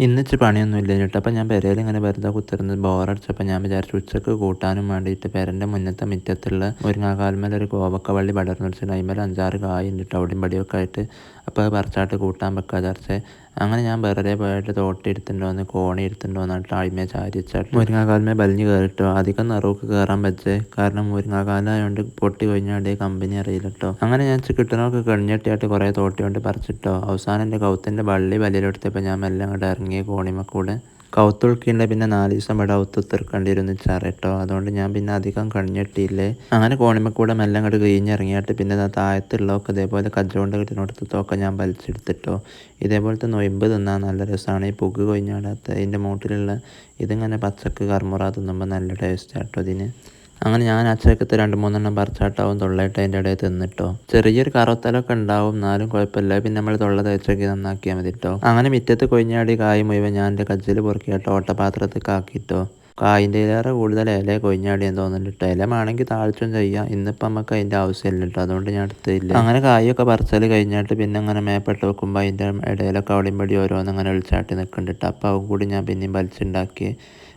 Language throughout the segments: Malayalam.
ഇന്നിച്ച് പണിയൊന്നുമില്ല കേട്ടോ. അപ്പം ഞാൻ പെരയിൽ ഇങ്ങനെ വെറുതെ കുത്തിരുന്ന് ബോറടിച്ചപ്പോൾ ഞാൻ വിചാരിച്ചു ഉച്ചക്ക് കൂട്ടാനും വേണ്ടിയിട്ട് പെരൻ്റെ മുന്നത്തെ മുറ്റത്തുള്ള മുരിങ്ങാക്കാൽമേൽ ഒരു കോവക്ക വള്ളി പടർന്നു വെച്ചിട്ട് അതിന്മേൽ 5-6 കായുണ്ട് കേട്ടോ. അവിടെയും പടിയൊക്കെ ആയിട്ട്. അപ്പോൾ അത് പറിച്ചാട്ട് കൂട്ടാൻ വെക്കാൻ വിചാരിച്ചേ. അങ്ങനെ ഞാൻ വെറുതെ പോയിട്ട് തോട്ടി എടുത്തിട്ടുണ്ടോന്ന് കോണി എടുത്തിട്ടുണ്ടോന്ന് പറഞ്ഞിട്ട് ആദ്യമേ ചാരി വെച്ചാട്ട് മുരിങ്ങാക്കാൽമേ വലിഞ്ഞ് കയറിട്ടോ. അധികം നിറവൊക്കെ കയറാൻ പറ്റേ, കാരണം മുരിങ്ങാക്കാലായതുകൊണ്ട് പൊട്ടി കൊഴിഞ്ഞാണ്ട് കമ്പനി അറിയില്ല കേട്ടോ. അങ്ങനെ ഞാൻ കിട്ടണമൊക്കെ കണിഞ്ഞെട്ടിയായിട്ട് കുറേ തോട്ടി കൊണ്ട് പറിച്ചിട്ടോ. അവസാനം എൻ്റെ കൗത്തിൻ്റെ വള്ളി വലിയിലെടുത്തപ്പോൾ ഞാൻ മെല്ലെ അങ്ങോട്ട് ഇറങ്ങിയ കോണിമക്കൂടെ കൗത്തുൾക്കിൻ്റെ പിന്നെ 4 ദിവസം ഇവിടെ ഔത്തുത്തിർക്കേണ്ടി വരുന്ന ചാറട്ടോ. അതുകൊണ്ട് ഞാൻ പിന്നെ അധികം കണിഞ്ഞെട്ടിയില്ലേ. അങ്ങനെ കോണിമക്കൂടെ മെല്ലെ അങ്ങോട്ട് കഴിഞ്ഞിറങ്ങിയിട്ട് പിന്നെ താഴത്തുള്ളതൊക്കെ ഇതേപോലെ കജ്ജോണ്ട് കിട്ടുന്നിടത്തൊക്കെ ഞാൻ വലിച്ചെടുത്തിട്ടോ. ഇതേപോലത്തെ നൊയമ്പ് തിന്നാൻ നല്ല രസമാണ്. ഈ പുക് കൊഴിഞ്ഞാടാത്ത അതിൻ്റെ മൂട്ടിലുള്ള ഇതിങ്ങനെ പച്ചക്ക് കർമുറ തിന്നുമ്പോൾ നല്ല ടേസ്റ്റ് ആട്ടോ ഇതിന്. അങ്ങനെ ഞാൻ അച്ചക്കത്ത് 2-3 പറിച്ചാട്ടാവും തൊള്ളയിട്ട് അതിൻ്റെ ഇടയിൽ തിന്നിട്ടോ. ചെറിയൊരു കറുത്തലൊക്കെ ഉണ്ടാവും, എന്നാലും കുഴപ്പമില്ല. പിന്നെ നമ്മൾ തൊള്ള തേച്ചൊക്കെ നന്നാക്കിയാൽ മതി കേട്ടോ. അങ്ങനെ മുറ്റത്ത് കൊഴിഞ്ഞാടി കായ് മുഴുവൻ ഞാൻ എൻ്റെ കജ്ജിൽ പൊറുക്കിയാട്ടോ ഓട്ടപാത്രത്തേക്ക് ആക്കിയിട്ടോ. കായിൻ്റെ ഇതിലേറെ കൂടുതൽ ഇല കൊഴിഞ്ഞാടിയെന്ന് തോന്നുന്നുണ്ട് കേട്ടോ. ഇല വേണമെങ്കിൽ താഴ്ചയും ചെയ്യാം. ഇന്നിപ്പം നമുക്ക് അതിൻ്റെ ആവശ്യമില്ല കേട്ടോ, അതുകൊണ്ട് ഞാൻ എടുത്തില്ല. അങ്ങനെ കായൊക്കെ പറിച്ചാൽ കഴിഞ്ഞിട്ട് പിന്നെ അങ്ങനെ മേപ്പെട്ട് വെക്കുമ്പോൾ അതിൻ്റെ ഇടയിലൊക്കെ അവിടെയും പടി ഓരോന്നങ്ങനെ ഒളിച്ചാട്ടി നിൽക്കുന്നുണ്ട് കേട്ടോ. അപ്പോൾ അതും കൂടി ഞാൻ പിന്നെയും വലിച്ചുണ്ടാക്കി.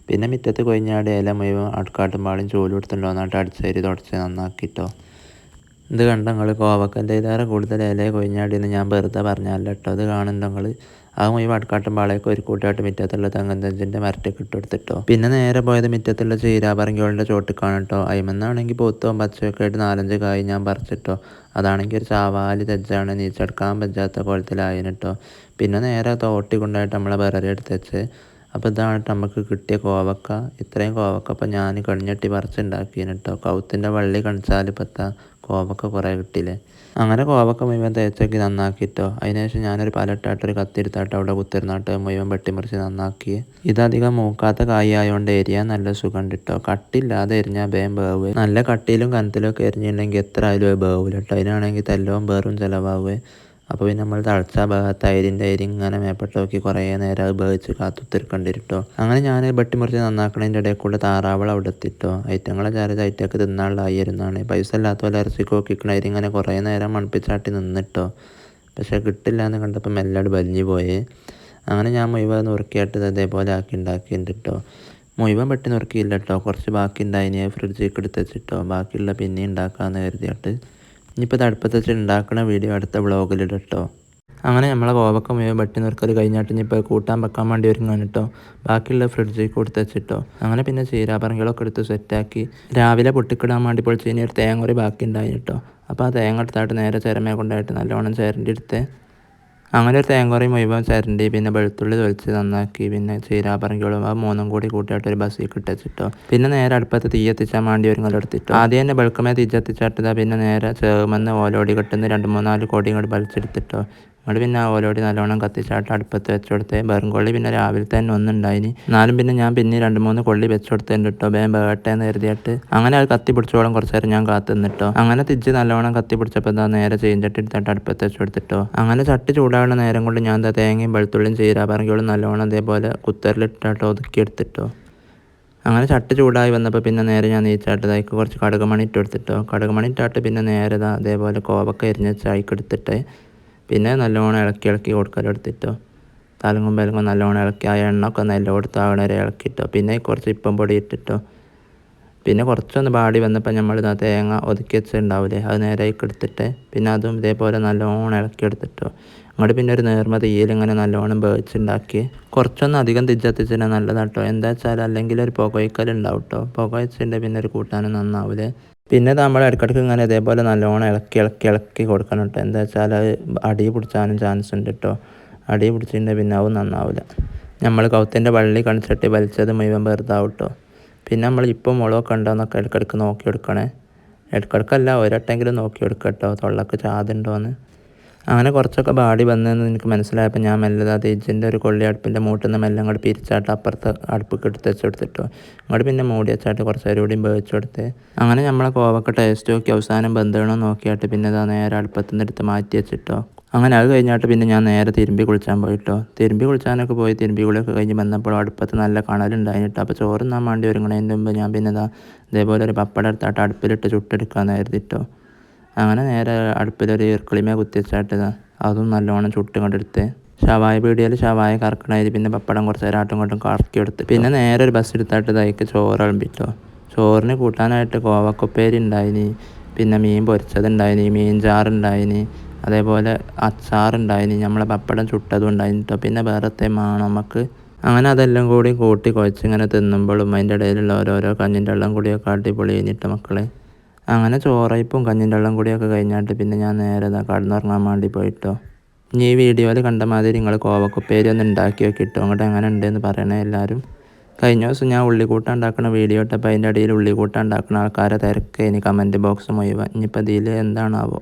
പിന്നെ മുറ്റത്ത് കൊഴിഞ്ഞാടി ഇല മുഴുവൻ അടുക്കാട്ടും പാളും ചോലും എടുത്തിട്ടുണ്ടോ എന്നിട്ട് അടിച്ചേരി തുടച്ച് നന്നാക്കിട്ടോ. ഇത് കണ്ടോ നിങ്ങൾ, കോവക്കൻ്റെ ഇതിലേറെ കൂടുതൽ ഇല കൊഴിഞ്ഞാടിയെന്ന് ഞാൻ വെറുതെ പറഞ്ഞല്ല കേട്ടോ. ഇത് കാണുന്നുണ്ടോ നിങ്ങൾ? അത് മുഴുവൻ അടുക്കാട്ടും പാളയൊക്കെ ഒരു കൂട്ടായിട്ട് മുറ്റത്തുള്ള തെങ്ങന്തഞ്ചിൻ്റെ മരട്ടൊക്കെ ഇട്ട് കൊടുത്തിട്ടോ. പിന്നെ നേരെ പോയത് മുറ്റത്തുള്ള ചീരാപറങ്കികളുടെ ചോട്ടിക്കാണ് കേട്ടോ. അയിമെന്നാണെങ്കിൽ പോത്തവും പച്ചയൊക്കെ ആയിട്ട് 4-5 കായ് ഞാൻ പറിച്ചിട്ടോ. അതാണെങ്കിൽ ഒരു ചാവാലി തെജ്ജാണ്, നീച്ചെടുക്കാൻ പറ്റാത്ത കോലത്തിലായിന് കേട്ടോ. പിന്നെ നേരെ തോട്ടി കൊണ്ടായിട്ട് നമ്മളെ വിറക് എടുത്ത് വെച്ച്. അപ്പോൾ ഇതാണ് നമുക്ക് കിട്ടിയ കോവക്ക. ഇത്രയും കോവക്ക അപ്പോൾ ഞാൻ കണിഞ്ഞെട്ടി പറിച്ചുണ്ടാക്കിന് കേട്ടോ. കൗത്തിൻ്റെ വള്ളി കണിച്ചാൽ ഇപ്പത്താ കോവക്ക കുറേ കിട്ടിയില്ലേ. അങ്ങനെ കോവക്ക മുഴുവൻ തേച്ചൊക്കെ നന്നാക്കിയിട്ടോ. അതിനുശേഷം ഞാനൊരു പലട്ടായിട്ടൊരു കത്തിരുത്തായിട്ട് അവിടെ കുത്തിരുന്നാട്ട് മുഴുവൻ വെട്ടിമുറിച്ച് നന്നാക്കി. ഇതധികം മൂക്കാത്ത കായ് ആയതുകൊണ്ട് എരിയാൻ നല്ല സുഖം കിട്ടോ. കട്ടില്ലാതെ എരിഞ്ഞാൽ വേഗം വേവ്. നല്ല കട്ടിയിലും കനത്തിലും ഒക്കെ എരിഞ്ഞിട്ടുണ്ടെങ്കിൽ എത്ര ആയാലും വേവില്ല കേട്ടോ. അതിനാണെങ്കിൽ തെല്ലവും വേറും ചിലവാകുവേ. അപ്പോൾ പിന്നെ നമ്മൾ തളച്ച ഭാഗത്ത് അരിൻ്റെ അരി ഇങ്ങനെ മേപ്പെട്ട് നോക്കി കുറേ നേരം അത് വേവിച്ച് കാത്തുത്തിരിക്കേണ്ടി കേട്ടോ. അങ്ങനെ ഞാൻ വെട്ടിമുറിച്ച് നന്നാക്കണതിൻ്റെ ഇടയിൽ കൂടെ താറാവൾ അവിടെ എത്തിട്ടോ. ഐറ്റങ്ങളെ ചാരത് ഐറ്റക്ക് തിന്നാനുള്ള ആയിരുന്നാണ്. പൈസ ഇല്ലാത്ത പോലെ ഇറച്ചിക്ക് നോക്കിക്കണ അരി ഇങ്ങനെ കുറേ നേരം മണപ്പിച്ചാട്ടി നിന്നിട്ടോ. പക്ഷേ കിട്ടില്ല എന്ന് കണ്ടപ്പോൾ മെല്ലട് വലിഞ്ഞു പോയേ. അങ്ങനെ ഞാൻ മുഴുവൻ നുറുക്കിയിട്ട് ഇതേപോലെ ആക്കി ഉണ്ടാക്കിയിട്ടുണ്ട് കേട്ടോ. മുഴുവൻ വെട്ടി നുറുക്കിയില്ല കേട്ടോ, കുറച്ച് ബാക്കി ഉണ്ടായിന് ഫ്രിഡ്ജിലേക്ക് എടുത്ത് വെച്ചിട്ടോ. ബാക്കിയുള്ള പിന്നെ ഉണ്ടാക്കാമെന്ന് കരുതിയിട്ട് ഇനിയിപ്പോൾ ഇത് അടുപ്പത്ത് വെച്ച് ഉണ്ടാക്കുന്ന വീഡിയോ അടുത്ത വ്ളോഗിലിടും കേട്ടോ. അങ്ങനെ നമ്മളെ കോവക്ക മുഴുവൻ വെട്ടി നുറുക്കൽ കഴിഞ്ഞിട്ട് ഇനിയിപ്പോൾ കൂട്ടാൻ വെക്കാൻ വേണ്ടി ഒരുങ്ങാണ് കേട്ടോ. ബാക്കിയുള്ള ഫ്രിഡ്ജിലേക്ക് കൊടുത്ത് വെച്ചിട്ടോ. അങ്ങനെ പിന്നെ ചീരാപറങ്കികളൊക്കെ എടുത്ത് സെറ്റാക്കി രാവിലെ പൊട്ടിക്കിടാൻ വേണ്ടി പൊളിച്ച് ഇനി ഒരു തേങ്ങ ഒരു ബാക്കി ഉണ്ടായി കേട്ടോ. അപ്പോൾ ആ തേങ്ങ എടുത്തായിട്ട് നേരെ ചിരമേ കൊണ്ടായിട്ട് നല്ലോണം ചിരണ്ടി എടുത്ത് അങ്ങനെ ഒരു തേങ്ങറി മുഴുവൻ ചിരണ്ടി പിന്നെ വെളുത്തുള്ളി തൊലിച്ച് നന്നാക്കി പിന്നെ ചീരാപറങ്കികളും ആ 3 കൂടി കൂട്ടിയിട്ട് ഒരു ബസ്സിൽ ഇട്ടിട്ടോ. പിന്നെ നേരെ അടുപ്പത്ത് തീ എത്തിച്ചാൽ വേണ്ടി ഒരുങ്ങലെടുത്തിട്ടോ. ആദ്യം തന്നെ വെളുക്കമേ തീ എത്തിച്ചിട്ടതാ. പിന്നെ നേരെ ചേർമെന്ന് ഓലോടി കെട്ടുന്ന 2-3-4 കൊടി ഇങ്ങോട്ട് വലിച്ചെടുത്തിട്ടോ. അങ്ങോട്ട് പിന്നെ ആ ഓലോടി നല്ലോണം കത്തിച്ചാട്ട് അടുപ്പത്ത് വെച്ച് കൊടുത്തേ. വെറുംകൊള്ളി പിന്നെ രാവിലെ തന്നെ ഒന്നുണ്ടായിന്. എന്നാലും പിന്നെ ഞാൻ പിന്നെ 2-3 കൊള്ളി വെച്ച് കൊടുത്തിട്ടുണ്ട് കേട്ടോ, വേഗം വേട്ടേന്ന് കരുതിയിട്ട്. അങ്ങനെ അത് കത്തി പിടിച്ചോളം കുറച്ച് നേരം ഞാൻ കാത്തു നിന്നിട്ടോ. അങ്ങനെ തിരിച്ച് നല്ലോണം കത്തി പിടിച്ചപ്പോൾ എന്താ നേരെ ചീഞ്ചട്ടി എടുത്തിട്ട് അടുപ്പത്ത് വെച്ച് കൊടുത്തിട്ടോ. അങ്ങനെ ചട്ടി ചൂടാവുന്ന നേരം കൊണ്ട് ഞാൻ എന്താ തേങ്ങയും വെളുത്തുള്ളിയും ചീരാപറങ്കികളും നല്ലോണം അതേപോലെ കുത്തറിലിട്ടോ ഒതുക്കിയെടുത്തിട്ടോ. അങ്ങനെ ചട്ടി ചൂടായി വന്നപ്പോൾ പിന്നെ നേരെ ഞാൻ നീച്ചാട്ടതായിക്ക് കുറച്ച് കടുകുമണി ഇട്ട് കൊടുത്തിട്ടോ. കടുകുമണി ഇട്ടാട്ട് പിന്നെ നേരെ അതേപോലെ കോവക്ക എരിഞ്ഞ ചായക്ക് എടുത്തിട്ട് പിന്നെ നല്ലോണം ഇളക്കി കൊടുക്കലെടുത്തിട്ടോ. തലങ്ങും പെലങ്ങും നല്ലോണം ഇളക്കി ആ എണ്ണ ഒക്കെ നല്ലോണം താവണവരെ ഇളക്കിയിട്ടോ. പിന്നെ കുറച്ച് ഇപ്പം പൊടി ഇട്ടിട്ടോ. പിന്നെ കുറച്ചൊന്ന് പാടി വന്നപ്പോൾ നമ്മൾ തേങ്ങ ഒതുക്കി വെച്ചിട്ടുണ്ടാവില്ലേ, അത് നേരേക്ക് എടുത്തിട്ട് പിന്നെ അതും ഇതേപോലെ നല്ലോണം ഇളക്കിയെടുത്തിട്ടോ. അങ്ങോട്ട് പിന്നെ ഒരു നേർമ തീയിൽ ഇങ്ങനെ നല്ലോണം വേവിച്ചുണ്ടാക്കി കുറച്ചൊന്നും അധികം തിരിച്ചെത്തിച്ചാൽ നല്ലതാട്ടോ. എന്താ വെച്ചാൽ അല്ലെങ്കിൽ ഒരു പുകവയ്ക്കലുണ്ടാവും കേട്ടോ. പുക വെച്ചിട്ടുണ്ടെങ്കിൽ പിന്നെ ഒരു കൂട്ടാനും നന്നാവില്ലേ. പിന്നെ നമ്മൾ ഇടയ്ക്കിടയ്ക്ക് ഇങ്ങനെ ഇതേപോലെ നല്ലോണം ഇളക്കി കൊടുക്കണം കേട്ടോ. എന്താ വെച്ചാൽ അത് അടി പിടിച്ചാനും ചാൻസ് ഉണ്ട് കേട്ടോ. അടി പിടിച്ചിട്ടുണ്ടെങ്കിൽ പിന്നെ അതും നന്നാവില്ല. നമ്മൾ കൗത്തിൻ്റെ വള്ളി കണിച്ചിട്ട് വലിച്ചത് മുഴുവൻ വെറുതാവും കേട്ടോ. പിന്നെ നമ്മൾ ഇപ്പോൾ മുളകൊക്കെ ഉണ്ടോയെന്നൊക്കെ ഇടയ്ക്കിടയ്ക്ക് നോക്കിയെടുക്കണേ. ഇടയ്ക്കിടയ്ക്കല്ല ഒരട്ടെങ്കിലും നോക്കിയെടുക്കുക കേട്ടോ, തൊള്ളക്ക് ചാതുണ്ടോയെന്ന്. അങ്ങനെ കുറച്ചൊക്കെ ബാടി വന്നതെന്ന് എനിക്ക് മനസ്സിലായപ്പോൾ ഞാൻ മെല്ലെ തെജ്ജിൻ്റെ ഒരു കൊള്ളി അടുപ്പിൻ്റെ മൂട്ടിൽ നിന്ന് മെല്ലെ അങ്ങോട്ട് പിരിച്ചാട്ട് അപ്പുറത്ത് അടുപ്പൊക്കെ എടുത്ത് വെച്ചെടുത്തിട്ടോ. അങ്ങോട്ട് പിന്നെ മൂടി വെച്ചാട്ട് കുറച്ച് നേരം കൂടിയും വേവിച്ചെടുത്ത്. അങ്ങനെ നമ്മളെ കോവക്ക ടേസ്റ്റ് നോക്കി അവസാനം ബന്ധണോ നോക്കിയാട്ട് പിന്നെ നേരെ അടുപ്പത്തുനിന്ന് എടുത്ത് മാറ്റി വെച്ചിട്ടോ. അങ്ങനെ അത് കഴിഞ്ഞിട്ട് പിന്നെ ഞാൻ നേരെ തിരുമ്പി കുളിച്ചാൻ പോയിട്ടോ. തിരുമ്പി കുളിച്ചാനൊക്കെ പോയി തിരുമ്പി കുളിയൊക്കെ കഴിഞ്ഞ് വന്നപ്പോൾ അടുപ്പത്ത് നല്ല കണലുണ്ടായിട്ടോ. അപ്പോൾ ചോറ് തിന്നാൻ വേണ്ടി ഒരുങ്ങണതിൻ്റെ മുമ്പ് ഞാൻ പിന്നെ ഇതേപോലെ ഒരു പപ്പടം എടുത്താട്ട് അടുപ്പിലിട്ട് ചുട്ടെടുക്കാമെന്ന് കരുതിട്ടോ. അങ്ങനെ നേരെ അടുപ്പിലൊരു ഇറക്കിളിമേ കുത്തി വെച്ചാട്ട് അതും നല്ലോണം ചുട്ട് കൊണ്ടെടുത്ത് ഷവായ പീടികയിൽ ഷവായ കറക്കണതിൽ പിന്നെ പപ്പടം കുറച്ച് നേരം ആട്ടും ഇങ്ങോട്ടും കറക്കി എടുത്ത് പിന്നെ നേരെ ഒരു ബസ് എടുത്തിട്ട് ഇതായിക്ക് ചോറ് വിളമ്പിട്ടോ. ചോറിന് കൂട്ടാനായിട്ട് കോവക്കുപ്പേരി ഉണ്ടായിനി, പിന്നെ മീൻ പൊരിച്ചതുണ്ടായിനി, മീൻ ചാറുണ്ടായിനി, അതേപോലെ അച്ചാറുണ്ടായിനി, നമ്മളെ പപ്പടം ചുട്ടതും ഉണ്ടായിനി കേട്ടോ. പിന്നെ വേറത്തെ വേണം നമുക്ക്. അങ്ങനെ അതെല്ലാം കൂടി കൂട്ടി കുഴച്ച് ഇങ്ങനെ തിന്നുമ്പോഴും അതിൻ്റെ ഇടയിലുള്ള ഓരോരോ കഞ്ഞിൻ്റെ വെള്ളം കൂടിയൊക്കെ അടിപൊളി കഴിഞ്ഞിട്ട് മക്കളെ. അങ്ങനെ ചോറയ്പ്പും കഞ്ഞിൻ്റെ വെള്ളം കൂടിയൊക്കെ കഴിഞ്ഞിട്ട് പിന്നെ ഞാൻ നേരെ കടന്നുറങ്ങാൻ വേണ്ടി പോയിട്ടോ. ഇനി ഈ വീഡിയോയിൽ കണ്ട മാതിരി നിങ്ങൾ കോവക്കുപ്പേരി ഒന്ന് ഉണ്ടാക്കി നോക്കിട്ടോ. അങ്ങോട്ട് എങ്ങനെ ഉണ്ടെന്ന് പറയണേ എല്ലാവരും. കഴിഞ്ഞ ദിവസം ഞാൻ ഉള്ളിക്കൂട്ടം ഉണ്ടാക്കുന്ന വീഡിയോ ഇട്ടപ്പോൾ അതിൻ്റെ ഇടയിൽ ഉള്ളിക്കൂട്ടം ഉണ്ടാക്കുന്ന ആൾക്കാരെ തിരക്കേനി കമൻറ്റ് ബോക്സ് മുഴുവൻ. ഇനിയിപ്പോൾ ഇതിൽ എന്താണാവോ.